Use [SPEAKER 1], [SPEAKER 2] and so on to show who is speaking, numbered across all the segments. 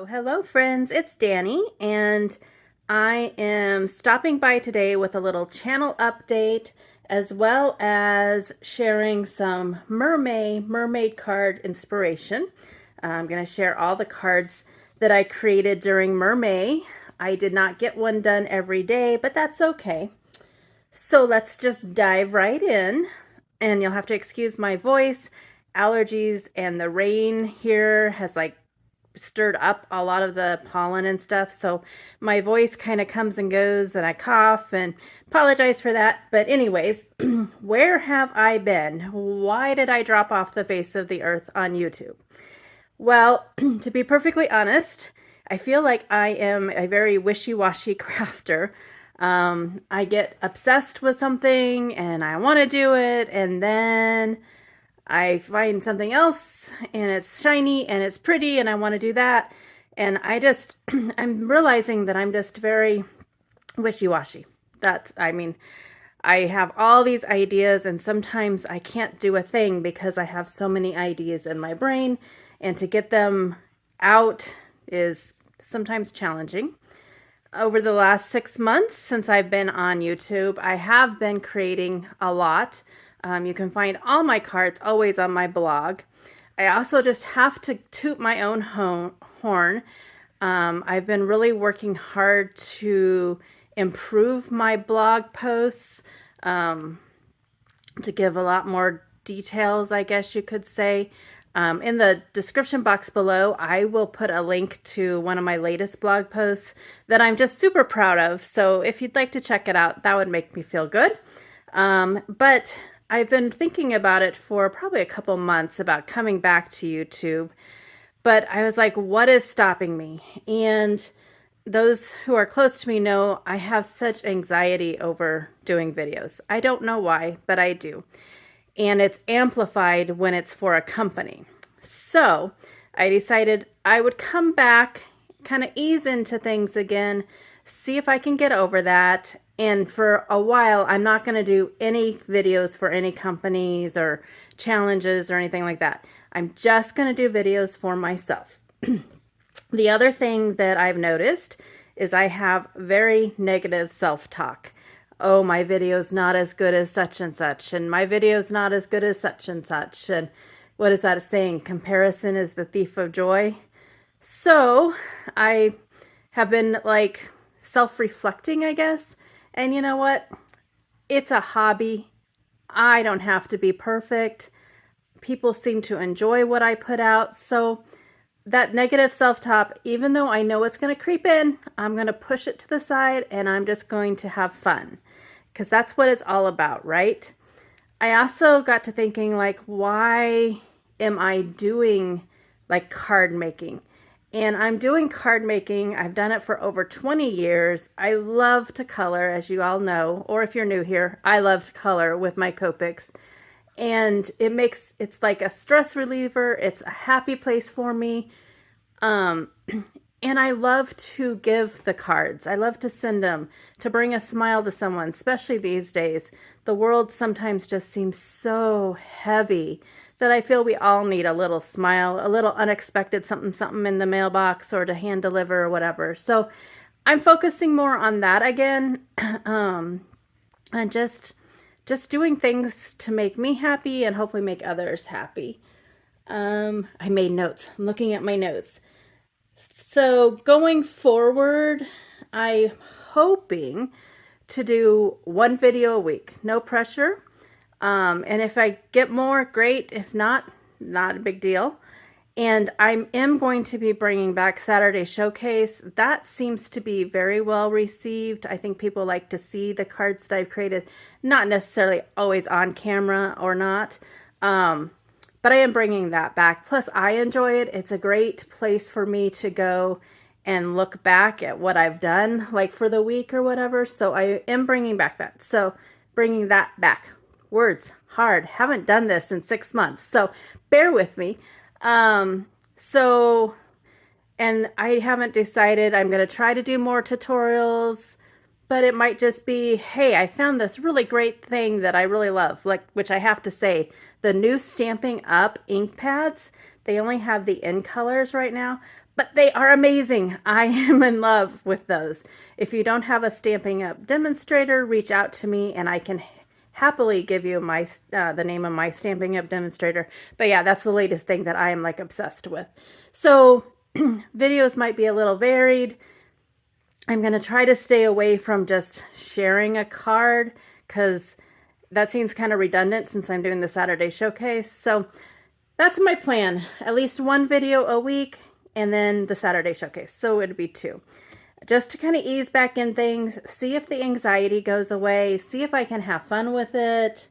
[SPEAKER 1] Hello friends, it's Danny and I am stopping by today with a little channel update as well as sharing some Mermaid Card Inspiration. I'm going to share all the cards that I created during MerMay. I did not get one done every day, but that's okay. So let's just dive right in, and you'll have to excuse my voice. Allergies and the rain here has stirred up a lot of the pollen and stuff, so my voice kind of comes and goes and I cough, and apologize for that. But anyways, where have I been? Why did I drop off the face of the earth on YouTube? Well, to be perfectly honest, I feel like I am a very wishy-washy crafter. I get obsessed with something and I want to do it, and then I find something else and it's shiny and it's pretty and I want to do that. And I'm realizing that I'm just very wishy-washy. I have all these ideas and sometimes I can't do a thing because I have so many ideas in my brain, and to get them out is sometimes challenging. Over the last 6 months since I've been on YouTube, I have been creating a lot. You can find all my cards always on my blog. I also just have to toot my own horn. I've been really working hard to improve my blog posts, to give a lot more details, I guess you could say. In the description box below, I will put a link to one of my latest blog posts that I'm just super proud of. So if you'd like to check it out, that would make me feel good. But I've been thinking about it for probably a couple months about coming back to YouTube. But I was like, what is stopping me? And those who are close to me know I have such anxiety over doing videos. I don't know why, but I do. And it's amplified when it's for a company. So I decided I would come back, kind of ease into things again, see if I can get over that. And for a while, I'm not going to do any videos for any companies or challenges or anything like that. I'm just going to do videos for myself. The other thing that I've noticed is I have very negative self-talk. Oh, my video's not as good as such and such, and my video's not as good as such and such. And what is that saying? Comparison is the thief of joy. So I have been like self-reflecting, I guess. And you know what? It's a hobby. I don't have to be perfect. People seem to enjoy what I put out. So that negative self-talk, even though I know it's going to creep in, I'm going to push it to the side and I'm just going to have fun. Because that's what it's all about, right? I also got to thinking, like, why am I doing like card making? And I'm doing card making. I've done it for over 20 years. I love to color, as you all know, or if you're new here, I love to color with my Copics. And it's like a stress reliever. It's a happy place for me. And I love to give the cards. I love to send them, to bring a smile to someone, especially these days. The world sometimes just seems so heavy that I feel we all need a little smile, a little unexpected something in the mailbox or to hand deliver or whatever. So I'm focusing more on that again, and just doing things to make me happy and hopefully make others happy. I made notes. I'm looking at my notes. So going forward, I'm hoping to do one video a week. No pressure. And if I get more, great. If not, not a big deal. And I am going to be bringing back Saturday Showcase. That seems to be very well received. I think people like to see the cards that I've created, not necessarily always on camera or not. But I am bringing that back. Plus, I enjoy it. It's a great place for me to go and look back at what I've done, like for the week or whatever. So I am bringing back that. So bringing that back. Words, hard. Haven't done this in 6 months. So bear with me. And I haven't decided. I'm going to try to do more tutorials, but it might just be, hey, I found this really great thing that I really love, which I have to say, the new Stampin' Up ink pads, they only have the in colors right now, but they are amazing. I am in love with those. If you don't have a Stampin' Up! Demonstrator, reach out to me and I can happily give you my the name of my Stampin' Up! Demonstrator. But yeah, that's the latest thing that I am like obsessed with. So videos might be a little varied. I'm going to try to stay away from just sharing a card because that seems kind of redundant since I'm doing the Saturday showcase. So that's my plan. At least one video a week and then the Saturday showcase. So it'd be 2. Just to kind of ease back in things, see if the anxiety goes away, see if I can have fun with it,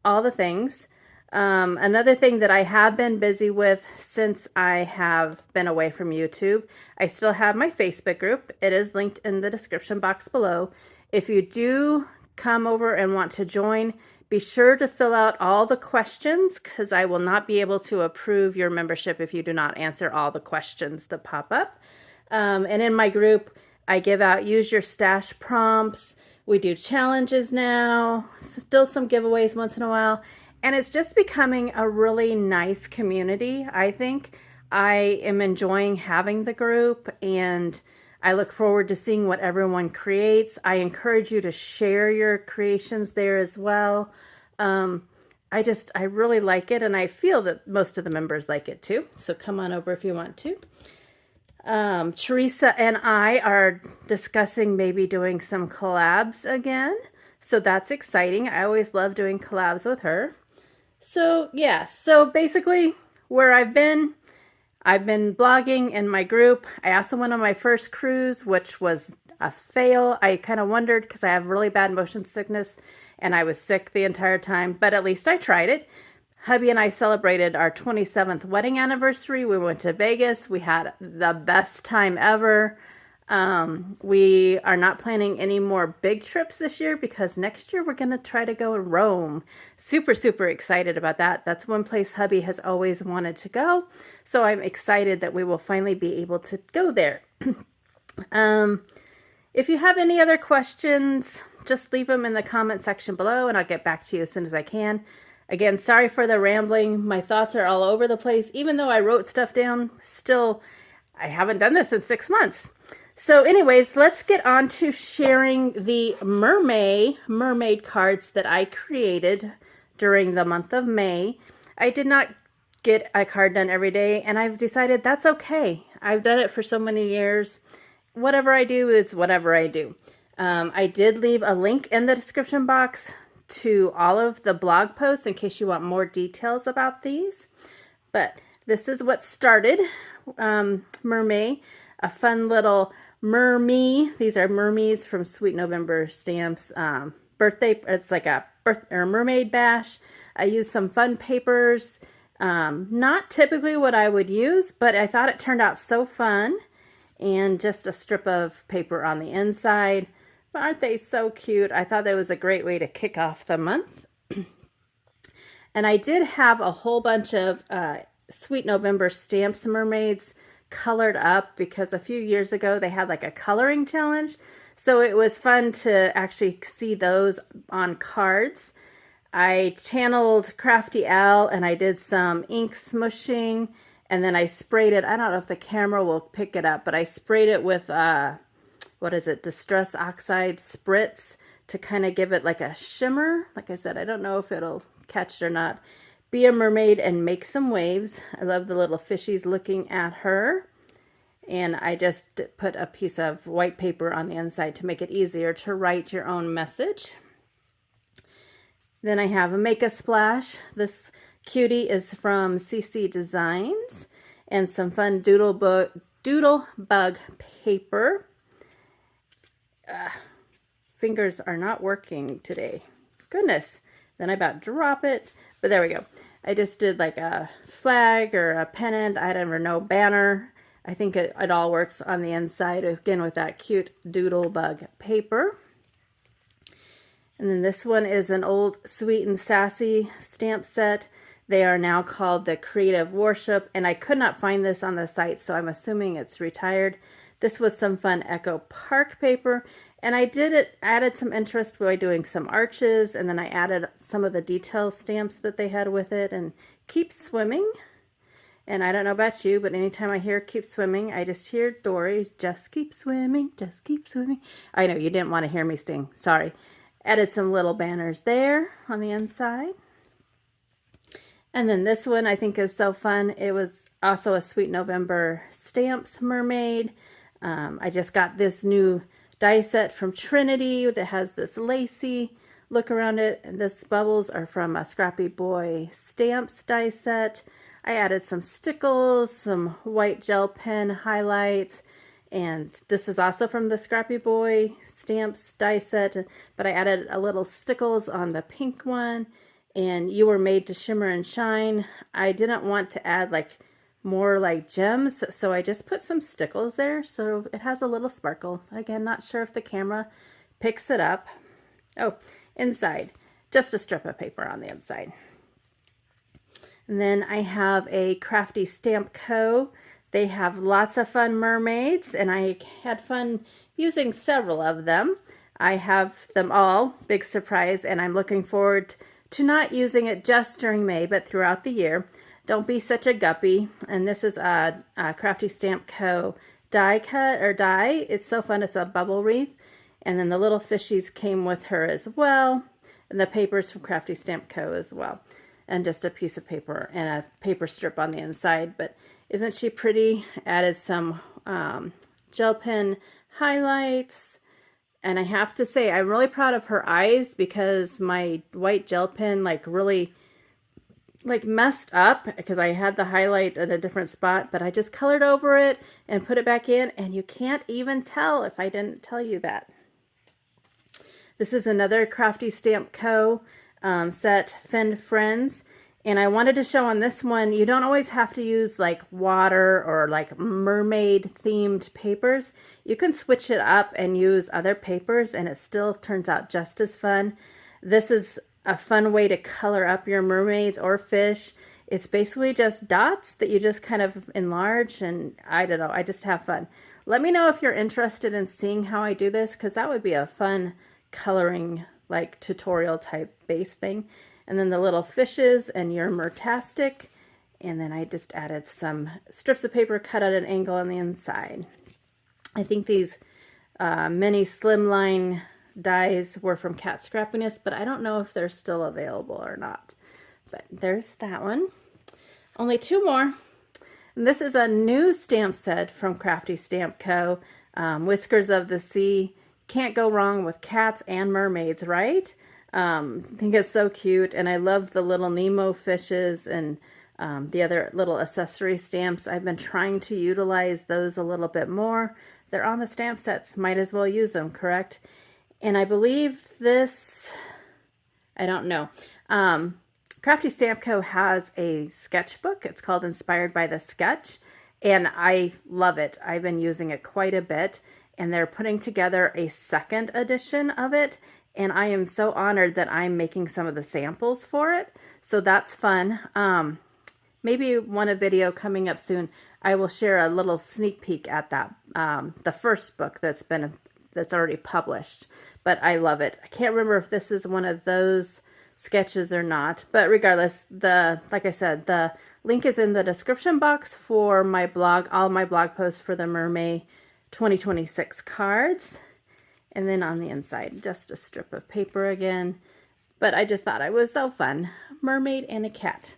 [SPEAKER 1] all the things. Another thing that I have been busy with since I have been away from YouTube, I still have my Facebook group. It is linked in the description box below. If you do come over and want to join, be sure to fill out all the questions because I will not be able to approve your membership if you do not answer all the questions that pop up. And in my group, I give out use your stash prompts. We do challenges now, still some giveaways once in a while. And it's just becoming a really nice community, I think. I am enjoying having the group and I look forward to seeing what everyone creates. I encourage you to share your creations there as well. I really like it and I feel that most of the members like it too. So come on over if you want to. Teresa and I are discussing maybe doing some collabs again. So that's exciting. I always love doing collabs with her. So yeah, so basically where I've been blogging in my group. I also went on my first cruise, which was a fail. I kind of wondered because I have really bad motion sickness and I was sick the entire time, but at least I tried it. Hubby and I celebrated our 27th wedding anniversary. We went to Vegas. We had the best time ever. We are not planning any more big trips this year because next year we're going to try to go to Rome. Super, super excited about that. That's one place hubby has always wanted to go. So I'm excited that we will finally be able to go there. If you have any other questions, just leave them in the comment section below and I'll get back to you as soon as I can. Again, sorry for the rambling. My thoughts are all over the place. Even though I wrote stuff down, still, I haven't done this in 6 months. So anyways, let's get on to sharing the mermaid cards that I created during the month of May. I did not get a card done every day, and I've decided that's okay. I've done it for so many years. Whatever I do is whatever I do. I did leave a link in the description box to all of the blog posts in case you want more details about these. But this is what started MerMay, a fun little MerMay. These are Mermies from Sweet November Stamps. Birthday, it's like a mermaid bash. I used some fun papers. Not typically what I would use, but I thought it turned out so fun. And just a strip of paper on the inside. But aren't they so cute? I thought that was a great way to kick off the month. And I did have a whole bunch of Sweet November Stamps mermaids colored up because a few years ago they had like a coloring challenge. So it was fun to actually see those on cards. I channeled Crafty Al and I did some ink smushing and then I sprayed it. I don't know if the camera will pick it up, but I sprayed it with Distress Oxide Spritz to kind of give it like a shimmer. Like I said, I don't know if it'll catch it or not. Be a mermaid and make some waves. I love the little fishies looking at her. And I just put a piece of white paper on the inside to make it easier to write your own message. Then I have a Make a Splash. This cutie is from CC Designs and some fun doodle bug paper. Fingers are not working today. Goodness. Then I about drop it. But there we go. I just did like a flag or a pennant. I don't even know, banner. I think it all works on the inside, again, with that cute doodle bug paper. And then this one is an old Sweet and Sassy stamp set. They are now called the Creative Worship, and I could not find this on the site, so I'm assuming it's retired. This was some fun Echo Park paper, and I added some interest by doing some arches, and then I added some of the detail stamps that they had with it, and Keep Swimming. And I don't know about you, but anytime I hear keep swimming, I just hear Dory, just keep swimming, just keep swimming. I know you didn't want to hear me sing, sorry. Added some little banners there on the inside. And then this one I think is so fun. It was also a Sweet November Stamps Mermaid. I just got this new die set from Trinity that has this lacy look around it. And this bubbles are from a Scrappy Boy Stamps die set. I added some stickles, some white gel pen highlights, and this is also from the Scrappy Boy Stamps die set, but I added a little stickles on the pink one, and You Were Made to Shimmer and Shine. I didn't want to add like more like gems, so I just put some stickles there so it has a little sparkle. Again, not sure if the camera picks it up. Oh, inside, just a strip of paper on the inside. And then I have a Crafty Stamp Co. They have lots of fun mermaids, and I had fun using several of them. I have them all, big surprise, and I'm looking forward to not using it just during May, but throughout the year. Don't be such a guppy. And this is a Crafty Stamp Co. die cut or die. It's so fun. It's a bubble wreath. And then the little fishies came with her as well. And the papers from Crafty Stamp Co. as well. And just a piece of paper and a paper strip on the inside. But isn't she pretty? Added some gel pen highlights. And I have to say, I'm really proud of her eyes because my white gel pen really messed up because I had the highlight at a different spot, but I just colored over it and put it back in, and you can't even tell if I didn't tell you that. This is another Crafty Stamp Co. Set, Fend Friends. And I wanted to show on this one, you don't always have to use like water or like mermaid themed papers. You can switch it up and use other papers and it still turns out just as fun. This is a fun way to color up your mermaids or fish. It's basically just dots that you just kind of enlarge, and I don't know, I just have fun. Let me know if you're interested in seeing how I do this, because that would be a fun coloring like tutorial type base thing. And then the little fishes and your Mertastic. And then I just added some strips of paper cut at an angle on the inside. I think these mini slimline dies were from Cat Scrappiness, but I don't know if they're still available or not. But there's that one. Only two more. And this is a new stamp set from Crafty Stamp Co. Whiskers of the Sea. Can't go wrong with cats and mermaids, right? I think it's so cute, and I love the little Nemo fishes and the other little accessory stamps. I've been trying to utilize those a little bit more. They're on the stamp sets. Might as well use them, correct? And I believe this, I don't know. Crafty Stamp Co. has a sketchbook. It's called Inspired by the Sketch, and I love it. I've been using it quite a bit, and they're putting together a second edition of it, and I am so honored that I'm making some of the samples for it. So that's fun. Maybe a video coming up soon, I will share a little sneak peek at that, the first book that's already published. But I love it. I can't remember if this is one of those sketches or not. But regardless, like I said, the link is in the description box for my blog, all my blog posts for the MerMay 2026 cards. And then on the inside, just a strip of paper again. But I just thought it was so fun. Mermaid and a cat.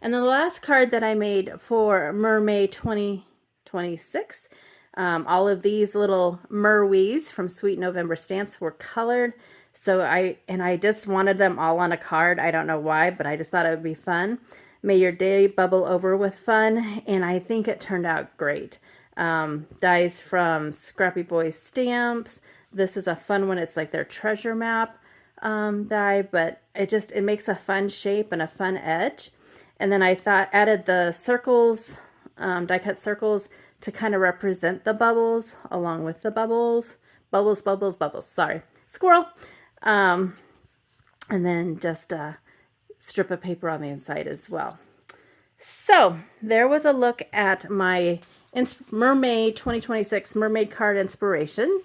[SPEAKER 1] And then the last card that I made for MerMay 2026, all of these little merwees from Sweet November Stamps were colored. So I just wanted them all on a card. I don't know why, but I just thought it would be fun. May your day bubble over with fun. And I think it turned out great. Dies from Scrappy Boy Stamps. This is a fun one. It's like their treasure map die, but it makes a fun shape and a fun edge. And then I added the circles, die cut circles, to kind of represent the bubbles along with the bubbles. Bubbles, bubbles, bubbles. Sorry. Squirrel. And then just a strip of paper on the inside as well. So there was a look at my MerMay 2026 Mermaid Card Inspiration.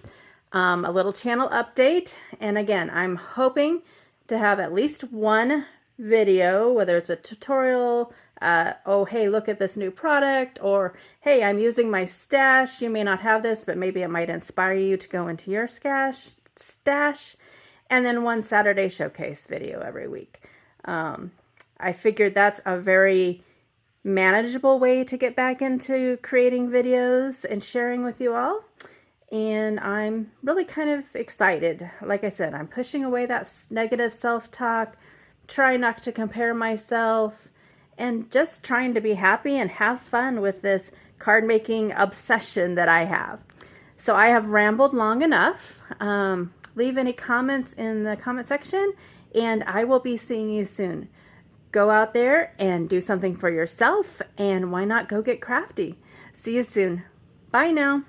[SPEAKER 1] A little channel update. And again, I'm hoping to have at least one video, whether it's a tutorial, oh, hey, look at this new product, or hey, I'm using my stash. You may not have this, but maybe it might inspire you to go into your stash. And then one Saturday showcase video every week. I figured that's a very manageable way to get back into creating videos and sharing with you all. And I'm really kind of excited. Like I said, I'm pushing away that negative self-talk, trying not to compare myself, and just trying to be happy and have fun with this card making obsession that I have. So I have rambled long enough. Leave any comments in the comment section, and I will be seeing you soon. Go out there and do something for yourself, and why not go get crafty? See you soon. Bye now.